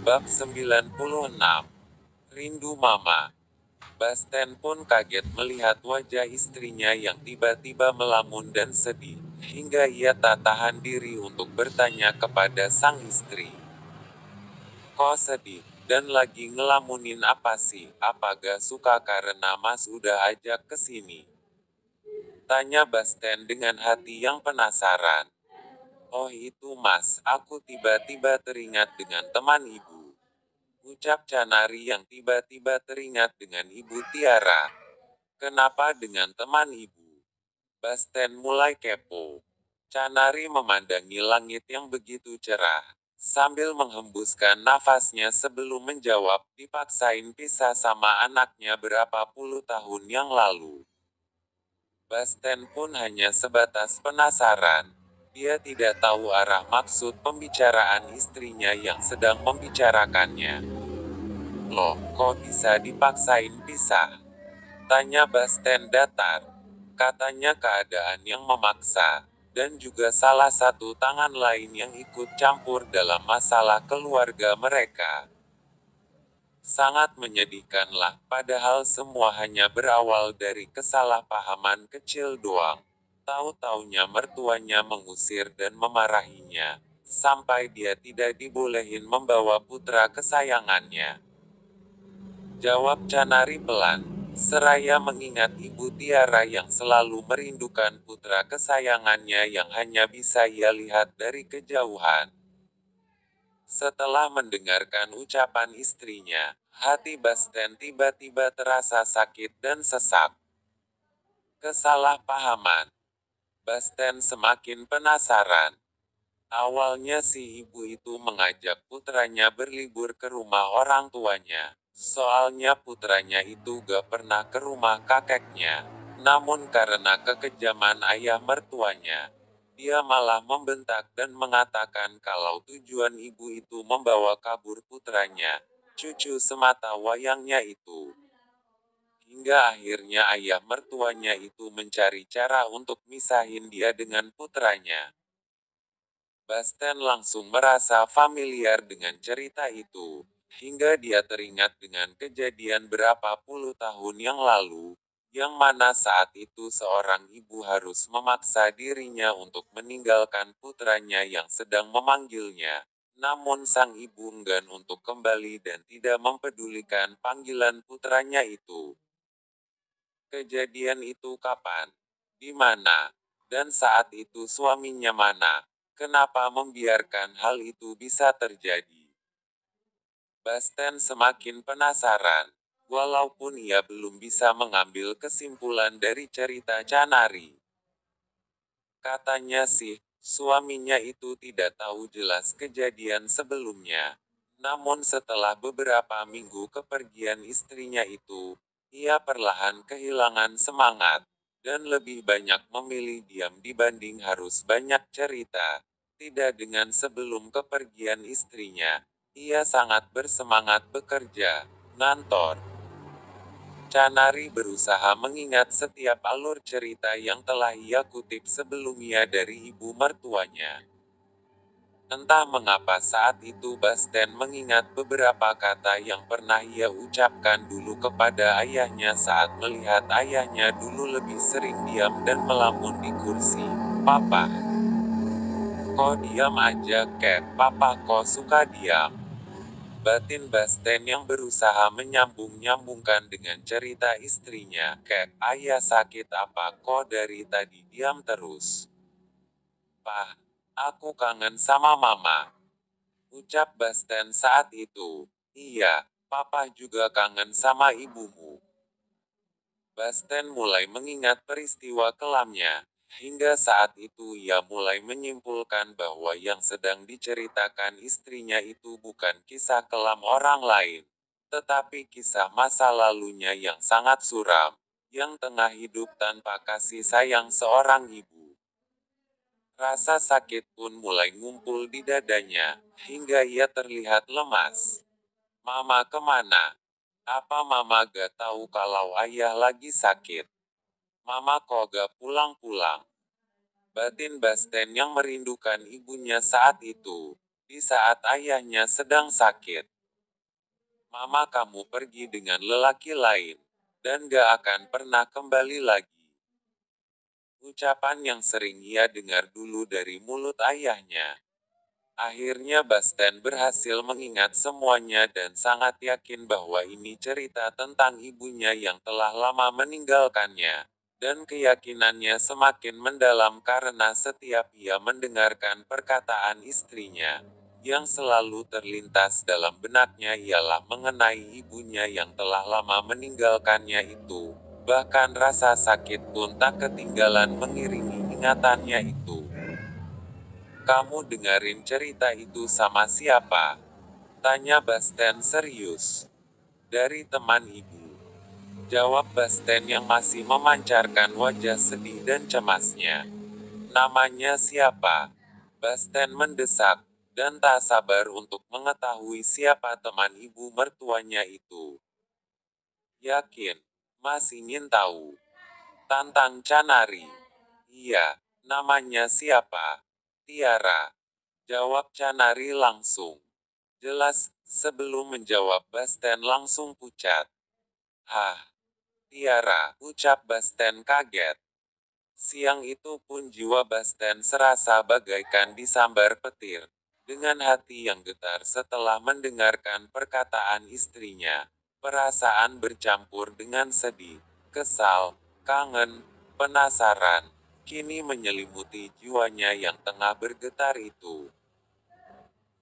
Bab 96. Rindu Mama. Basten pun kaget melihat wajah istrinya yang tiba-tiba melamun dan sedih, hingga ia tak tahan diri untuk bertanya kepada sang istri. "Kok sedih? Dan lagi ngelamunin apa sih? Apa gak suka karena Mas udah ajak ke sini?" Tanya Basten dengan hati yang penasaran. "Oh itu Mas, aku tiba-tiba teringat dengan teman ibu," ucap Canari yang tiba-tiba teringat dengan Ibu Tiara. "Kenapa dengan teman ibu?" Basten mulai kepo. Canari memandangi langit yang begitu cerah, sambil menghembuskan nafasnya sebelum menjawab, "Dipaksain pisah sama anaknya berapa puluh tahun yang lalu." Basten pun hanya sebatas penasaran. Dia tidak tahu arah maksud pembicaraan istrinya yang sedang membicarakannya. "Loh, kok bisa dipaksain pisah?" tanya Basten datar. "Katanya keadaan yang memaksa, dan juga salah satu tangan lain yang ikut campur dalam masalah keluarga mereka. Sangat menyedihkanlah, padahal semua hanya berawal dari kesalahpahaman kecil doang. Tahu-taunya mertuanya mengusir dan memarahinya, sampai dia tidak dibolehin membawa putra kesayangannya," jawab Canari pelan, seraya mengingat Ibu Tiara yang selalu merindukan putra kesayangannya yang hanya bisa ia lihat dari kejauhan. Setelah mendengarkan ucapan istrinya, hati Basten tiba-tiba terasa sakit dan sesak. Kesalahpahaman. Basten semakin penasaran. Awalnya si ibu itu mengajak putranya berlibur ke rumah orang tuanya. Soalnya putranya itu gak pernah ke rumah kakeknya. Namun karena kekejaman ayah mertuanya, dia malah membentak dan mengatakan kalau tujuan ibu itu membawa kabur putranya, cucu semata wayangnya itu. Hingga akhirnya ayah mertuanya itu mencari cara untuk misahin dia dengan putranya. Basten langsung merasa familiar dengan cerita itu, hingga dia teringat dengan kejadian berapa puluh tahun yang lalu, yang mana saat itu seorang ibu harus memaksa dirinya untuk meninggalkan putranya yang sedang memanggilnya. Namun sang ibu enggan untuk kembali dan tidak mempedulikan panggilan putranya itu. Kejadian itu kapan? Di mana? Dan saat itu suaminya mana? Kenapa membiarkan hal itu bisa terjadi? Basten semakin penasaran. Walaupun ia belum bisa mengambil kesimpulan dari cerita Canari. Katanya sih, suaminya itu tidak tahu jelas kejadian sebelumnya. Namun setelah beberapa minggu kepergian istrinya itu, ia perlahan kehilangan semangat, dan lebih banyak memilih diam dibanding harus banyak cerita. Tidak dengan sebelum kepergian istrinya, ia sangat bersemangat bekerja, ngantor. Canari berusaha mengingat setiap alur cerita yang telah ia kutip sebelumnya dari ibu mertuanya. Entah mengapa saat itu Basten mengingat beberapa kata yang pernah ia ucapkan dulu kepada ayahnya saat melihat ayahnya dulu lebih sering diam dan melamun di kursi. "Papa, kok diam aja, Cat? Papa kok suka diam?" Batin Basten yang berusaha menyambung-nyambungkan dengan cerita istrinya. "Cat, ayah sakit apa kok dari tadi diam terus?" "Pah, aku kangen sama mama," ucap Basten saat itu. "Iya, papa juga kangen sama ibumu." Basten mulai mengingat peristiwa kelamnya. Hingga saat itu ia mulai menyimpulkan bahwa yang sedang diceritakan istrinya itu bukan kisah kelam orang lain, tetapi kisah masa lalunya yang sangat suram, yang tengah hidup tanpa kasih sayang seorang ibu. Rasa sakit pun mulai ngumpul di dadanya, hingga ia terlihat lemas. "Mama kemana? Apa mama gak tahu kalau ayah lagi sakit? Mama kok gak pulang-pulang?" Batin Basten yang merindukan ibunya saat itu, di saat ayahnya sedang sakit. Mama kamu pergi dengan lelaki lain, dan gak akan pernah kembali lagi. Ucapan yang sering ia dengar dulu dari mulut ayahnya. Akhirnya Basten berhasil mengingat semuanya dan sangat yakin bahwa ini cerita tentang ibunya yang telah lama meninggalkannya. Dan keyakinannya semakin mendalam karena setiap ia mendengarkan perkataan istrinya, yang selalu terlintas dalam benaknya ialah mengenai ibunya yang telah lama meninggalkannya itu. Bahkan rasa sakit pun tak ketinggalan mengiringi ingatannya itu. Kamu dengerin cerita itu sama siapa? Tanya Basten serius. Dari teman ibu. Jawab Basten yang masih memancarkan wajah sedih dan cemasnya. Namanya siapa? Basten mendesak, dan tak sabar untuk mengetahui siapa teman ibu mertuanya itu. Yakin? Mas ingin tahu? Tantang Canari. Iya, namanya siapa? Tiara. Jawab Canari langsung. Jelas, sebelum menjawab Basten langsung pucat. Hah, Tiara, ucap Basten kaget. Siang itu pun jiwa Basten serasa bagaikan disambar petir. Dengan hati yang getar setelah mendengarkan perkataan istrinya. Perasaan bercampur dengan sedih, kesal, kangen, penasaran, kini menyelimuti jiwanya yang tengah bergetar itu.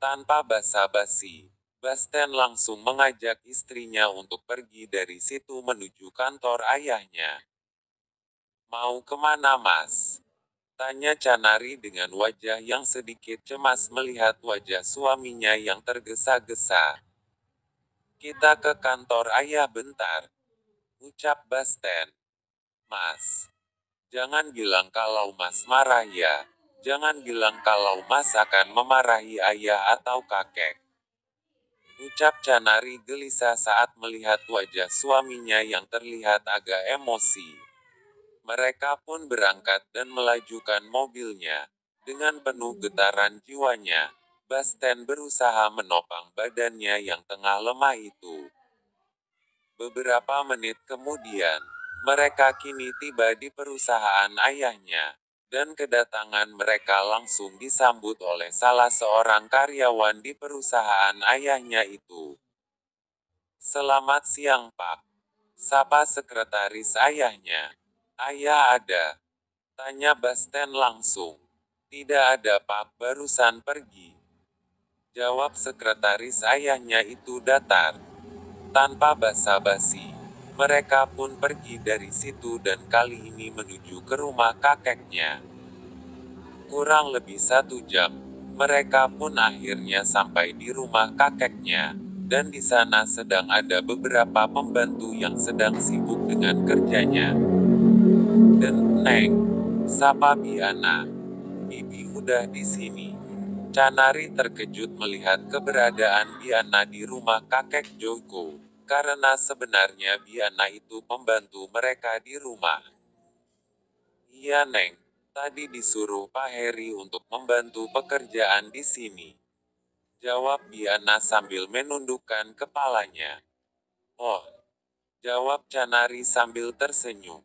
Tanpa basa-basi, Basten langsung mengajak istrinya untuk pergi dari situ menuju kantor ayahnya. Mau kemana mas? Tanya Canari dengan wajah yang sedikit cemas melihat wajah suaminya yang tergesa-gesa. Kita ke kantor ayah bentar, ucap Basten. Mas, jangan bilang kalau mas marah ya. Jangan bilang kalau mas akan memarahi ayah atau kakek. Ucap Canari gelisah saat melihat wajah suaminya yang terlihat agak emosi. Mereka pun berangkat dan melajukan mobilnya. Dengan penuh getaran jiwanya, Basten berusaha menopang badannya yang tengah lemah itu. Beberapa menit kemudian, mereka kini tiba di perusahaan ayahnya. Dan kedatangan mereka langsung disambut oleh salah seorang karyawan di perusahaan ayahnya itu. Selamat siang Pak. Sapa sekretaris ayahnya. Ayah ada? Tanya Basten langsung. Tidak ada Pak, barusan pergi. Jawab sekretaris ayahnya itu datar. Tanpa basa-basi, mereka pun pergi dari situ dan kali ini menuju ke rumah kakeknya. Kurang lebih 1 jam, mereka pun akhirnya sampai di rumah kakeknya. Dan di sana sedang ada beberapa pembantu yang sedang sibuk dengan kerjanya. Dan, Neng, sapa Biana. Bibi udah di sini. Canari terkejut melihat keberadaan Biana di rumah kakek Joko. Karena sebenarnya Biana itu pembantu mereka di rumah. Iya Neng, tadi disuruh Pak Heri untuk membantu pekerjaan di sini. Jawab Biana sambil menundukkan kepalanya. Oh, jawab Canari sambil tersenyum.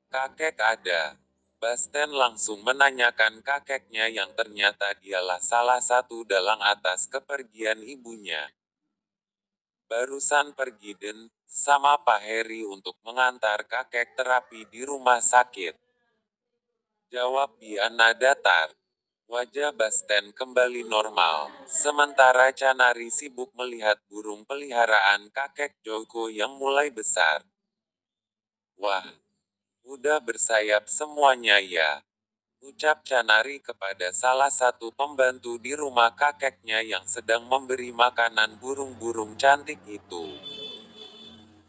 Kakek ada. Basten langsung menanyakan kakeknya yang ternyata dialah salah satu dalang atas kepergian ibunya. Barusan pergi dan sama Pak Heri untuk mengantar kakek terapi di rumah sakit. Jawab Biana datar. Wajah Basten kembali normal, sementara Canari sibuk melihat burung peliharaan kakek Joko yang mulai besar. Wah, udah bersayap semuanya ya, ucap Canari kepada salah satu pembantu di rumah kakeknya yang sedang memberi makanan burung-burung cantik itu.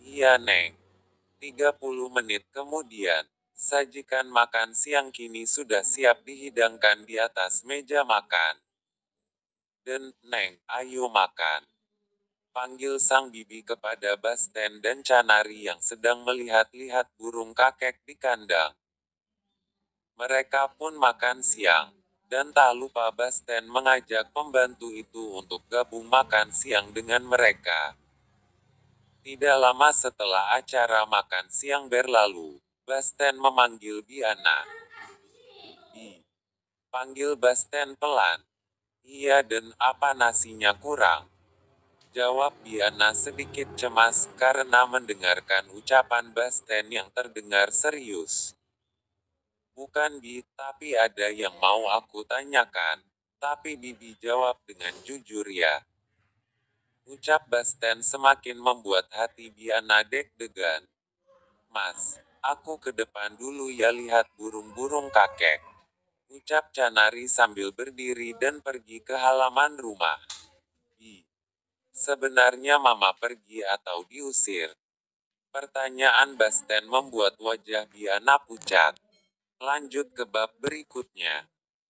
Iya Neng. 30 menit kemudian, sajikan makan siang kini sudah siap dihidangkan di atas meja makan. Dan, Neng, ayo makan. Panggil sang bibi kepada Basten dan Canari yang sedang melihat-lihat burung kakek di kandang. Mereka pun makan siang. Dan tak lupa Basten mengajak pembantu itu untuk gabung makan siang dengan mereka. Tidak lama setelah acara makan siang berlalu, Basten memanggil Biana. Panggil Basten pelan. Iya, dan apa nasinya kurang? Jawab Biana sedikit cemas karena mendengarkan ucapan Basten yang terdengar serius. Bukan Bi, tapi ada yang mau aku tanyakan. Tapi Bibi jawab dengan jujur ya. Ucap Basten semakin membuat hati Biana deg-degan. Mas, aku ke depan dulu ya lihat burung-burung kakek. Ucap Canari sambil berdiri dan pergi ke halaman rumah. Sebenarnya Mama pergi atau diusir? Pertanyaan Basten membuat wajah Biana pucat. Lanjut ke bab berikutnya.